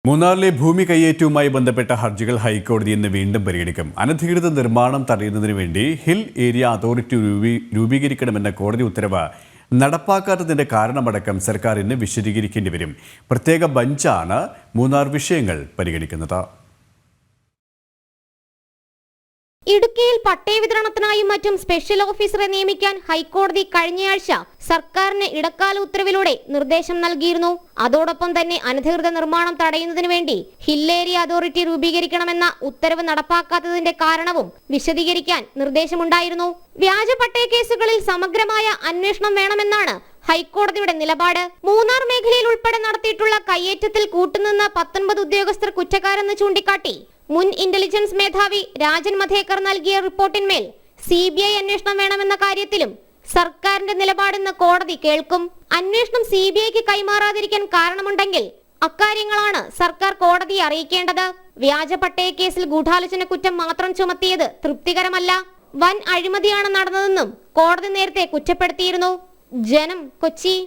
മൂന്നാറിലെ ഭൂമി കയ്യേറ്റവുമായി ബന്ധപ്പെട്ട ഹർജികൾ ഹൈക്കോടതി ഇന്ന് വീണ്ടും പരിഗണിക്കും. അനധികൃത നിർമ്മാണം തടയുന്നതിന് വേണ്ടി ഹിൽ ഏരിയ അതോറിറ്റി രൂപീകരിക്കണമെന്ന കോടതി ഉത്തരവ് നടപ്പാക്കാത്തതിന്റെ കാരണമടക്കം സർക്കാർ ഇന്ന് വിശദീകരിക്കേണ്ടി വരും. പ്രത്യേക ബഞ്ചാണ് മൂന്നാർ വിഷയങ്ങൾ പരിഗണിക്കുന്നത്. ഇടുക്കിയിൽ പട്ടയ വിതരണത്തിനായും മറ്റും സ്പെഷ്യൽ ഓഫീസറെ നിയമിക്കാൻ ഹൈക്കോടതി കഴിഞ്ഞയാഴ്ച സർക്കാരിന് ഇടക്കാല ഉത്തരവിലൂടെ നിർദ്ദേശം നൽകിയിരുന്നു. അതോടൊപ്പം തന്നെ അനധികൃത നിർമ്മാണം തടയുന്നതിന് വേണ്ടി ഹിൽ ഏരിയ അതോറിറ്റി രൂപീകരിക്കണമെന്ന ഉത്തരവ് നടപ്പാക്കാത്തതിന്റെ കാരണവും വിശദീകരിക്കാൻ നിർദ്ദേശമുണ്ടായിരുന്നു. വ്യാജ പട്ടയ കേസുകളിൽ സമഗ്രമായ അന്വേഷണം വേണമെന്നാണ് ഹൈക്കോടതിയുടെ നിലപാട്. മൂന്നാർ മേഖലയിൽ ഉൾപ്പെടെ നടത്തിയിട്ടുള്ള കയ്യേറ്റത്തിൽ കൂട്ടുനിന്ന 19 ഉദ്യോഗസ്ഥർ കുറ്റക്കാരെന്ന് ചൂണ്ടിക്കാട്ടി മുൻ ഇന്റലിജൻസ് മേധാവി രാജൻ മധേക്കർ നൽകിയ റിപ്പോർട്ടിന്മേൽ CBI അന്വേഷണം വേണമെന്ന കാര്യത്തിലും സർക്കാരിന്റെ നിലപാടെന്ന് കോടതി കേൾക്കും. അന്വേഷണം CBIക്ക് കൈമാറാതിരിക്കാൻ കാരണമുണ്ടെങ്കിൽ അക്കാര്യങ്ങളാണ് സർക്കാർ കോടതിയെ അറിയിക്കേണ്ടത്. വ്യാജ പട്ടയ കേസിൽ ഗൂഢാലോചന കുറ്റം മാത്രം ചുമത്തിയത് തൃപ്തികരമല്ല. വൻ അഴിമതിയാണ് നടന്നതെന്നും കോടതി നേരത്തെ കുറ്റപ്പെടുത്തിയിരുന്നു. ജനം, കൊച്ചി.